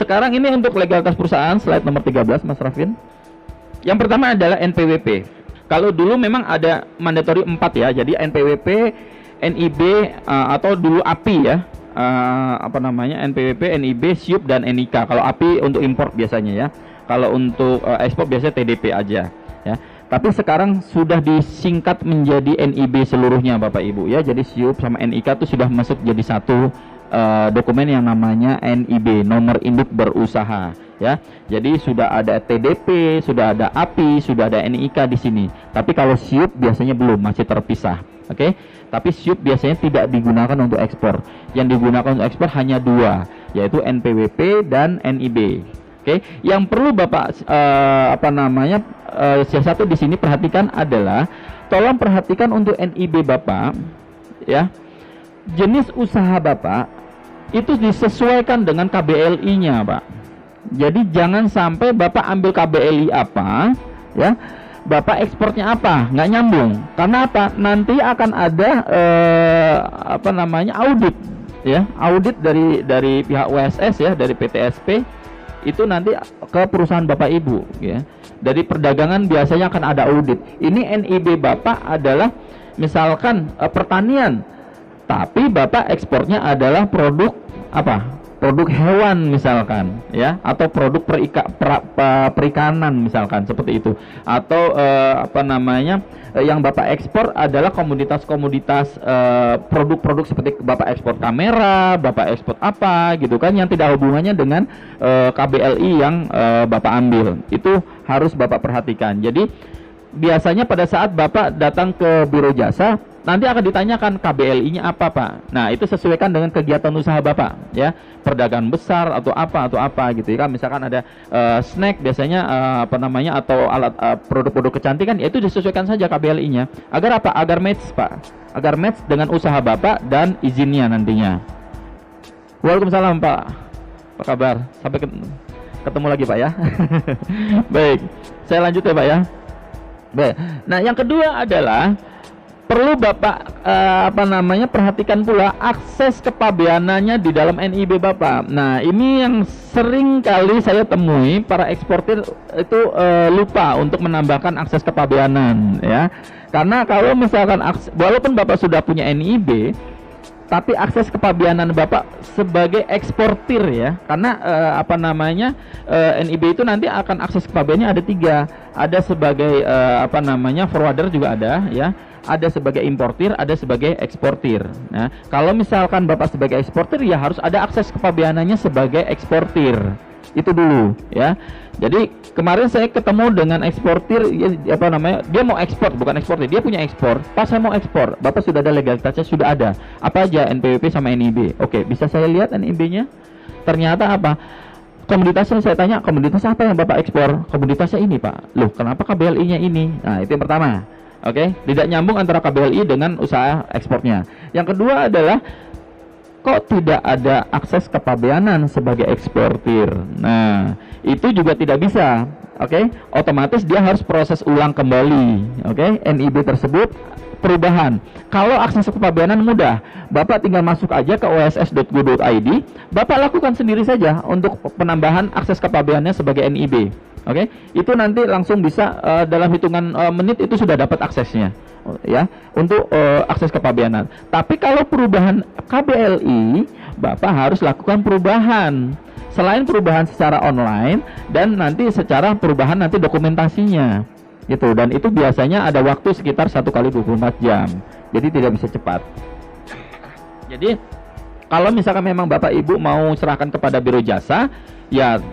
sekarang ini untuk legalitas perusahaan, slide nomor 13 Mas Rafin. Yang pertama adalah NPWP. Kalau dulu memang ada mandatory 4 ya, jadi NPWP, NIB, atau dulu API ya, NPWP, NIB, SIUP, dan NIK. Kalau API untuk import biasanya ya, kalau untuk ekspor biasanya TDP aja ya. Tapi sekarang sudah disingkat menjadi NIB seluruhnya Bapak Ibu ya, jadi SIUP sama NIK itu sudah masuk jadi satu dokumen yang namanya NIB, nomor induk berusaha ya. Jadi sudah ada TDP, sudah ada API, sudah ada NIK di sini. Tapi kalau SIUP biasanya belum, masih terpisah. Oke. Tapi SIUP biasanya tidak digunakan untuk ekspor. Yang digunakan untuk ekspor hanya dua, yaitu NPWP dan NIB. Oke. Yang perlu Bapak satu di sini perhatikan adalah, tolong perhatikan untuk NIB Bapak ya. Jenis usaha Bapak itu disesuaikan dengan KBLI-nya, Pak. Jadi jangan sampai Bapak ambil KBLI apa, ya, Bapak ekspornya apa, nggak nyambung. Karena apa? Nanti akan ada audit, ya, audit dari pihak WSS ya, dari PTSP itu nanti ke perusahaan Bapak Ibu, ya. Dari perdagangan biasanya akan ada audit. Ini NIB Bapak adalah misalkan pertanian, tapi Bapak ekspornya adalah produk apa? Produk hewan misalkan ya, atau produk perikanan misalkan seperti itu. Atau yang Bapak ekspor adalah komoditas-komoditas produk-produk seperti Bapak ekspor kamera, Bapak ekspor apa gitu kan, yang tidak hubungannya dengan KBLI yang Bapak ambil. Itu harus Bapak perhatikan. Jadi biasanya pada saat Bapak datang ke Biro Jasa, nanti akan ditanyakan KBLI-nya apa, Pak. Nah, itu sesuaikan dengan kegiatan usaha Bapak, ya. Perdagangan besar atau apa gitu ya. Misalkan ada snack biasanya atau alat produk-produk kecantikan, ya itu disesuaikan saja KBLI-nya. Agar apa? Agar match, Pak. Agar match dengan usaha Bapak dan izinnya nantinya. Waalaikumsalam, Pak. Apa kabar? Sampai ketemu lagi, Pak ya. Baik. Saya lanjut ya, Pak ya. Baik. Nah, yang kedua adalah perlu Bapak perhatikan pula akses kepabeanannya di dalam NIB Bapak. Nah, ini yang sering kali saya temui para eksportir itu lupa untuk menambahkan akses kepabeanan ya. Karena kalau misalkan walaupun Bapak sudah punya NIB, tapi akses kepabeanan Bapak sebagai eksportir ya, karena NIB itu nanti akan akses kepabeanannya ada 3, ada sebagai forwarder juga ada ya, ada sebagai importir, ada sebagai eksportir. Nah, kalau misalkan Bapak sebagai eksportir ya harus ada akses kepabeanannya sebagai eksportir. Itu dulu ya. Jadi kemarin saya ketemu dengan eksportir dia mau ekspor, bukan eksportir, dia punya ekspor. Pas saya mau ekspor, Bapak sudah ada legalitasnya, sudah ada. Apa aja NPWP sama NIB. Oke, bisa saya lihat NIB-nya? Ternyata apa? Komoditasnya saya tanya, komoditas apa yang Bapak ekspor? Komoditasnya ini, Pak. Loh, kenapa KBLI-nya ini? Nah, itu yang pertama. Oke, tidak nyambung antara KBLI dengan usaha ekspornya. Yang kedua adalah kok tidak ada akses kepabeanan sebagai eksportir. Nah, itu juga tidak bisa. Oke, otomatis dia harus proses ulang kembali. Oke, NIB tersebut perubahan. Kalau akses kepabeanan mudah, Bapak tinggal masuk aja ke oss.go.id, Bapak lakukan sendiri saja untuk penambahan akses kepabeanannya sebagai NIB. Oke, itu nanti langsung bisa dalam hitungan menit itu sudah dapat aksesnya, ya, untuk akses kepabeanan. Tapi kalau perubahan KBLI, Bapak harus lakukan perubahan. Selain perubahan secara online dan nanti secara perubahan nanti dokumentasinya, gitu. Dan itu biasanya ada waktu sekitar 1 kali 24 jam. Jadi tidak bisa cepat. Jadi kalau misalkan memang Bapak Ibu mau serahkan kepada Biro Jasa, ya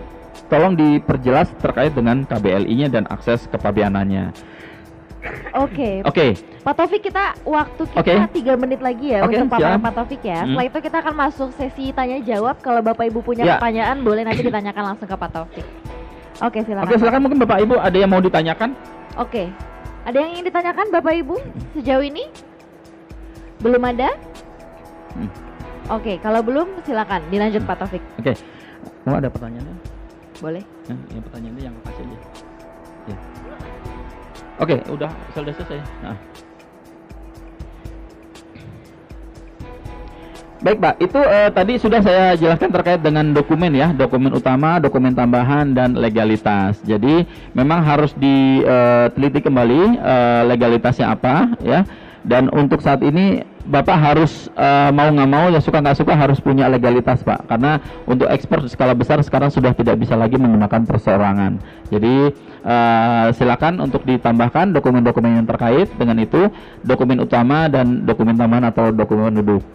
tolong diperjelas terkait dengan KBLI-nya dan akses kepabeanannya. Oke. Pak Taufik, waktu kita 3 menit lagi ya untuk paparan Pak Taufik ya. Setelah itu kita akan masuk sesi tanya jawab. Kalau Bapak Ibu punya pertanyaan boleh nanti ditanyakan langsung ke Pak Taufik. Oke, silakan. Oke, silakan. Mungkin Bapak Ibu ada yang mau ditanyakan? Oke. Ada yang ingin ditanyakan Bapak Ibu sejauh ini? Belum ada? Oke, kalau belum silakan dilanjut Pak Taufik. Oke. Mau ada pertanyaannya? Boleh. Yang pertanyaannya yang kasih aja. Ya. Oke, udah selesai. Nah. Baik Pak, itu tadi sudah saya jelaskan terkait dengan dokumen ya, dokumen utama, dokumen tambahan, dan legalitas. Jadi memang harus diteliti kembali legalitasnya apa ya. Dan untuk saat ini Bapak harus mau nggak mau ya suka nggak suka harus punya legalitas Pak. Karena untuk ekspor skala besar sekarang sudah tidak bisa lagi menggunakan perseorangan. Jadi silakan untuk ditambahkan dokumen-dokumen yang terkait dengan itu, dokumen utama dan dokumen tambahan atau dokumen penduduk.